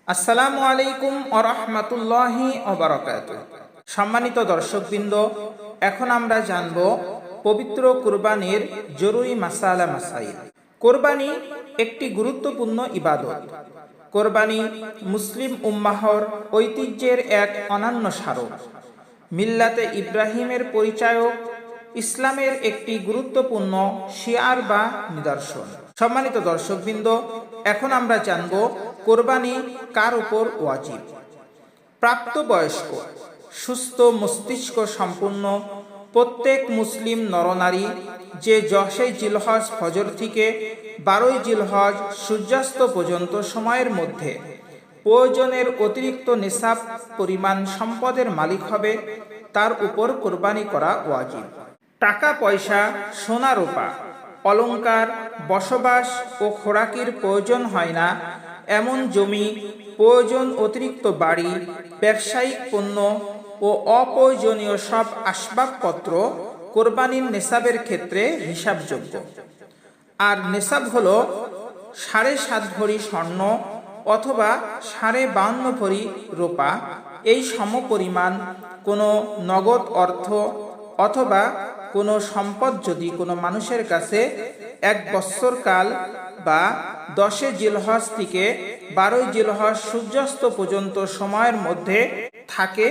আসসালামু আলাইকুম ওয়া রাহমাতুল্লাহি ওয়া বারাকাতুহু। সম্মানিত দর্শকবৃন্দ, এখন আমরা জানব পবিত্র কুরবানির জরুরি মাসাইল। কুরবানি একটি গুরুত্বপূর্ণ ইবাদত। কুরবানি মুসলিম উম্মাহর ঐতিহ্যের এক অনন্য স্মারক, মিল্লাতে ইব্রাহিমের পরিচায়ক, ইসলামের একটি গুরুত্বপূর্ণ শিয়ার বা নিদর্শন। সম্মানিত দর্শকবৃন্দ, এখন আমরা জানব কোরবানি কার উপর ওয়াজিব। প্রাপ্তবয়স্ক, সুস্থ মস্তিষ্ক সম্পন্ন প্রত্যেক মুসলিম নরনারী যে 10 জিলহজ ফজর থেকে 12 জিলহজ সূর্যাস্ত পর্যন্ত সময়ের মধ্যে প্রয়োজনের অতিরিক্ত নিসাব পরিমাণ সম্পদের মালিক হবে, তার উপর কোরবানি করা ওয়াজিব। টাকা পয়সা, সোনা রূপা, অলংকার, বসবাস ও খোরাকির প্রয়োজন হয় না এমন জমি, প্রয়োজন অতিরিক্ত বাড়ি, ব্যবসায়িক পণ্য ও অপ্রয়োজনীয় সব আসবাবপত্র কোরবানির নেশাবের ক্ষেত্রে হিসাবযোগ্য। আর নেশাব হল 7.5 ভরি স্বর্ণ অথবা 52.5 ভরি রূপা, এই সমপরিমাণ কোনো নগদ অর্থ অথবা কোনো সম্পদ যদি কোনো মানুষের কাছে 1 বৎসর কাল বা 10 জিলহজ থেকে 12 জিলহজ সূর্যাস্ত পর্যন্ত সময়ের মধ্যে থাকে,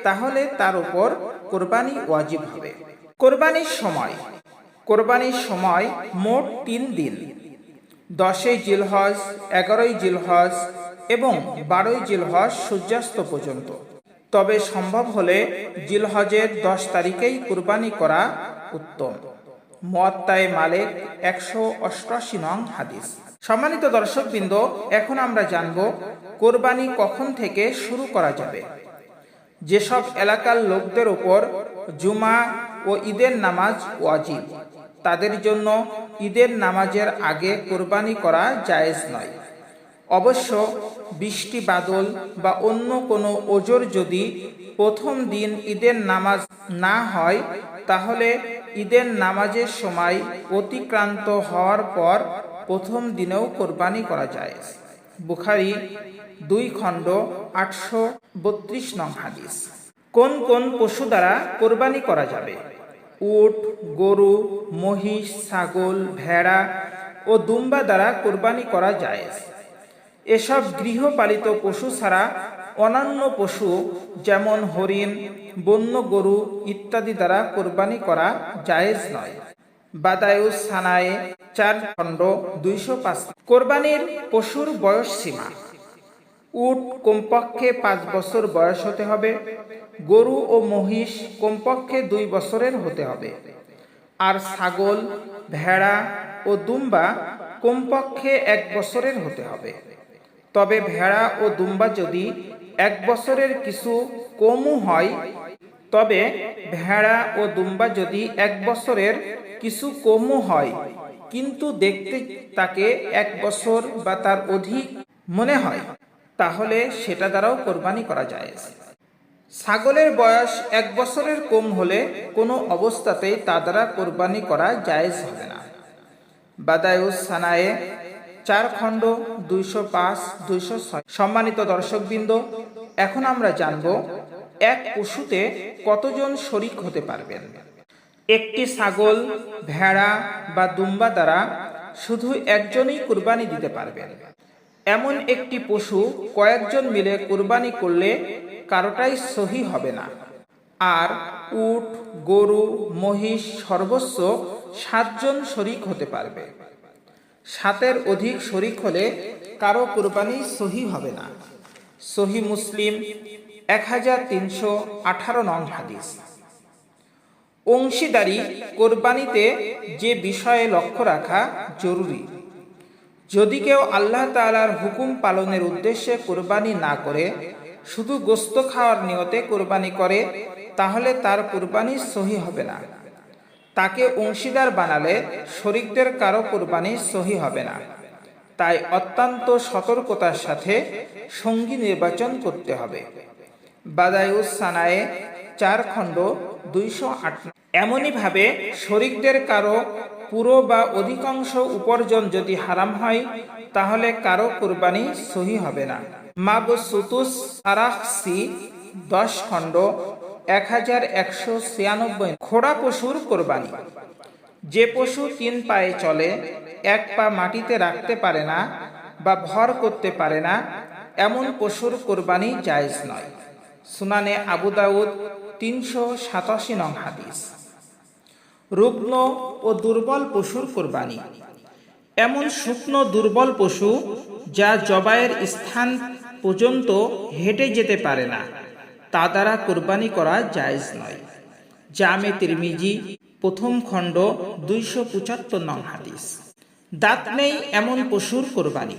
তাহলে তার উপর কোরবানি ওয়াজিব হবে। কোরবানির সময় মোট 3 দিন: 10 জিলহজ, 11 জিলহজ এবং 12 জিলহজ সূর্যাস্ত পর্যন্ত। তবে সম্ভব হলে জিলহজের 10 তারিখেই কোরবানি করা উত্তম। মুয়াত্তায়ে মালিক 188 নং হাদিস। সম্মানিত দর্শকবৃন্দ, এখন আমরা জানব কোরবানি কখন থেকে শুরু করা যাবে। যেসব এলাকার লোকদের উপর জুমা ও ঈদের নামাজ ওয়াজিব, তাদের জন্য ঈদের নামাজের আগে কোরবানি করা জায়েজ নয়। অবশ্য বৃষ্টি, বাদল বা অন্য কোনো ওজর যদি প্রথম দিন ঈদের নামাজ না হয়, তাহলে ঈদের নামাজের সময় অতিক্রান্ত হওয়ার পর প্রথম দিনেও কোরবানি করা যায়। বুখারী 2 খণ্ড 832 নং হাদিস। কোন কোন পশু দ্বারা কোরবানি করা যাবে? উট, গরু, মহিষ, ছাগল, ভেড়া ও দুম্বা দ্বারা কোরবানি করা যায়। এসব গৃহপালিত পশু ছাড়া অন্যান্য পশু যেমন হরিণ, বন্য গরু ইত্যাদি দ্বারা কোরবানি করা জায়েজ নয়। বাদায়ুস সানায়ে 4 খণ্ড 205। কোরবানির পশুর বয়স সীমা: উট কমপক্ষে 5 বছর বয়স হতে হবে, গরু ও মহিষ কমপক্ষে 2 বছরের হতে হবে, আর ছাগল, ভেড়া ও দুম্বা কমপক্ষে 1 বছরের হতে হবে। তবে ভেড়া ও দুম্বা যদি 1 বছরের কিছু কমও হয়, কিন্তু দেখতে তাকে 1 বছর বা তার অধিক মনে হয়, তাহলে সেটা দ্বারাও কোরবানি করা যায়। ছাগলের বয়স 1 বছরের কম হলে কোনো অবস্থাতেই তা দ্বারা কোরবানি করা জায়েজ হবে না। বাদায়ুস সানায়ে 4 খণ্ড 205-206। সম্মানিত দর্শকবৃন্দ, এখন আমরা জানব এক পশুতে কতজন শরীক হতে পারবেন। একটি ছাগল, ভেড়া বা দুম্বা দ্বারা শুধু একজনই কুরবানি দিতে পারবেন। এমন একটি পশু কয়েকজন মিলে কুরবানি করলে কারোটাই সহি হবে না। আর উট, গরু, মহিষ সর্বোচ্চ 7 জন শরীক হতে পারবে। 7-এর অধিক শরীক হলে কারো কুরবানি সহি হবে না। সহি মুসলিম 1318 নং হাদিস। অংশীদারি কোরবানিতে যে বিষয়ে লক্ষ্য রাখা জরুরি: যদি কেউ আল্লাহ তাআলার হুকুম পালনের উদ্দেশ্যে কোরবানি না করে শুধু গোশত খাওয়ার নিয়তে কোরবানি করে, তাহলে তার কোরবানি সহি হবে না। তাকে অংশীদার বানালে শরীকদের কারো কোরবানি সহি হবে না। তাই অত্যন্ত সতর্কতার সাথে সঙ্গী নির্বাচন করতে হবে। বাদায়ুস সানায়ে 4 খণ্ড 208। এমনিভাবে শরীকদের কারো পুরো বা অধিকাংশ উপার্জন যদি হারাম হয়, তাহলে কারো কোরবানি সহি হবে না। মাবসুতুস আরাখসি 10 খণ্ড 1196। খোড়া পশুর কোরবানি। যে পশু 3 পায়ে চলে, 1 পা মাটিতে রাখতে পারে না বা ভর করতে পারে না, এমন পশুর কোরবানি জায়েজ নয়। সুনানে আবু দাউদ 387 নং হাদিস। রুগ্ন ও দুর্বল পশুর কোরবানি। এমন শুকনো দুর্বল পশু যা জবাইয়ের স্থান পর্যন্ত হেঁটে যেতে পারে না, তা দ্বারা কোরবানি করা জায়েজ নয়। জামে তিরমিজি 1ম খণ্ড 275 নং হাদিস। দাঁত নেই এমন পশুর কোরবানি।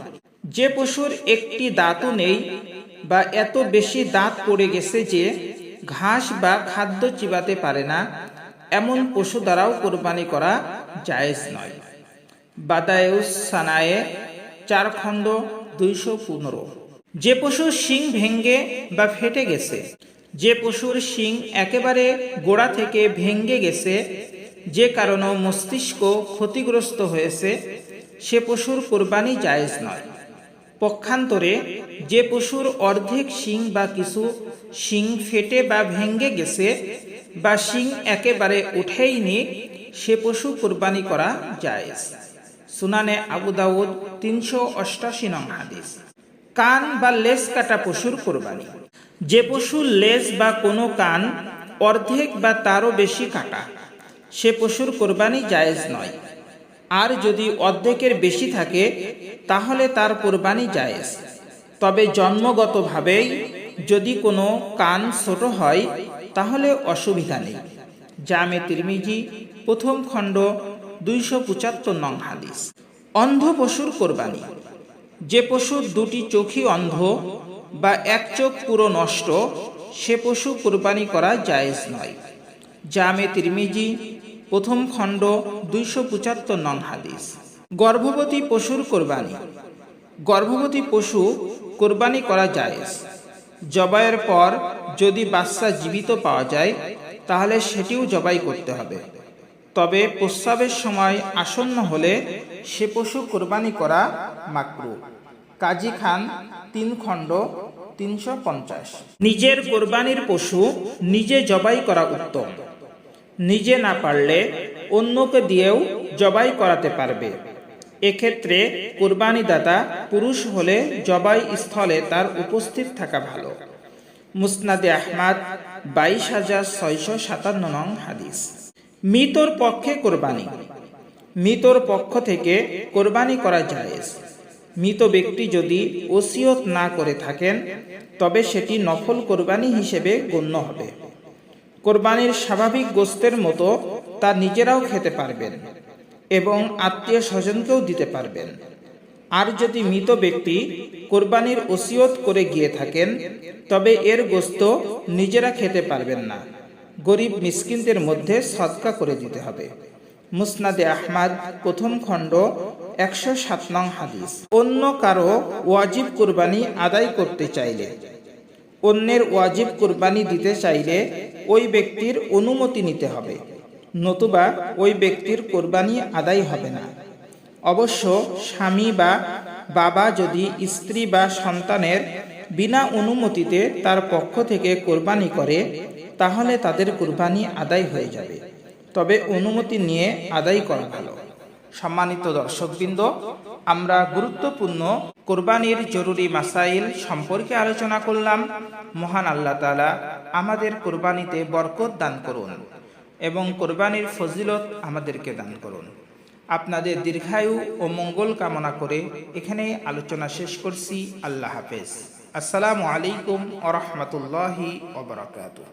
যে পশুর একটি দাঁতও নেই বা এত বেশি দাঁত পড়ে গেছে যে ঘাস বা খাদ্য চিবাতে পারে না, এমন পশু দ্বারাও কোরবানি করা জায়েজ নয়। বাদায়ুস সানায়ে 4 খণ্ড 215। যে পশুর শিং ভেঙ্গে বা ফেটে গেছে। যে পশুর শিং একেবারে গোড়া থেকে ভেঙ্গে গেছে, যে কারণে মস্তিষ্ক ক্ষতিগ্রস্ত হয়েছে, সে পশুর কোরবানি জায়েজ নয়। পক্ষান্তরে যে পশুর অর্ধেক শিং বা কিছু শিং ফেটে বা ভেঙ্গে গেছে বা শিং একেবারে উঠেইনি, সে পশু কোরবানি করা জায়েজ। সুনানে আবু দাউদ 388 নং হাদিস। কান বা লেজ কাটা পশুর কোরবানি। যে পশুর লেজ বা কোনো কান অর্ধেক বা তারও বেশি কাটা, সে পশুর কোরবানি জায়েজ নয়। আর যদি অর্ধেকের বেশি থাকে তাহলে তার কোরবানি জায়েজ। তবে জন্মগতভাবেই যদি কোনো কান ছোট হয় তাহলে অসুবিধা নেই। জামে তিরমিজি 1ম খণ্ড 275 নং হাদিস। অন্ধ পশুর কোরবানি। যে পশুর 2টি চোখই অন্ধ বা এক চোখ পুরো নষ্ট, সে পশু কোরবানি করা জায়েজ নয়। জামে তিরমিজি 1ম খণ্ড 275 নং হাদিস। গর্ভবতী পশুর কোরবানি। গর্ভবতী পশু কোরবানি করা জায়েজ। জবাইয়ের পর যদি বাচ্চা জীবিত পাওয়া যায় তাহলে সেটিও জবাই করতে হবে। তবে প্রস্রাবের সময় আসন্ন হলে সে পশু কোরবানি করা মাকরুহ। কাজী খান 3 খণ্ড 350। নিজের কোরবানির পশু নিজে জবাই করা উত্তম। নিজে না পারলে অন্যকে দিয়েও জবাই করাতে পারবে। এক্ষেত্রে কোরবানিদাতা পুরুষ হলে জবাই স্থলে তার উপস্থিত থাকা ভালো। মুসনাদে আহমদ 22,657 নং হাদিস। মৃতর পক্ষে কোরবানি। মৃতর পক্ষ থেকে কোরবানি করা জায়েজ। মৃত ব্যক্তি যদি ওসিয়ত না করে থাকেন তবে সেটি নফল কোরবানি হিসেবে গণ্য হবে। কোরবানির স্বাভাবিক গোশতের মতো তা নিজেরাও খেতে পারবেন এবং আত্মীয় স্বজনকেও দিতে পারবেন। আর যদি মৃত ব্যক্তি কোরবানির ওসিয়ত করে গিয়ে থাকেন তবে এর গোশত নিজেরা খেতে পারবেন না, গরিব মিসকিনদের মধ্যে সদকা করে দিতে হবে। মুসনাদে আহমদ 1ম খণ্ড 107 নং হাদিস। অন্য কারো ওয়াজিব কোরবানি আদায় করতে চাইলে, অন্যের ওয়াজিব কোরবানি দিতে চাইলে ওই ব্যক্তির অনুমতি নিতে হবে, নতুবা ওই ব্যক্তির কোরবানি আদায় হবে না। অবশ্য স্বামী বা বাবা যদি স্ত্রী বা সন্তানের বিনা অনুমতিতে তার পক্ষ থেকে কোরবানি করে তাহলে তাদের কোরবানি আদায় হয়ে যাবে, তবে অনুমতি নিয়ে আদায় করা ভালো। সম্মানিত দর্শকবৃন্দ, আমরা গুরুত্বপূর্ণ কোরবানির জরুরি মাসাইল সম্পর্কে আলোচনা করলাম। মহান আল্লাহ তাআলা আমাদের কোরবানিতে বরকত দান করুন এবং কোরবানির ফজিলত আমাদেরকে দান করুন। আপনাদের দীর্ঘায়ু ও মঙ্গল কামনা করে এখানে আলোচনা শেষ করছি। আল্লাহ হাফেজ। আসসালামু আলাইকুম ওয়া রাহমাতুল্লাহি ওয়া বারাকাতুহু।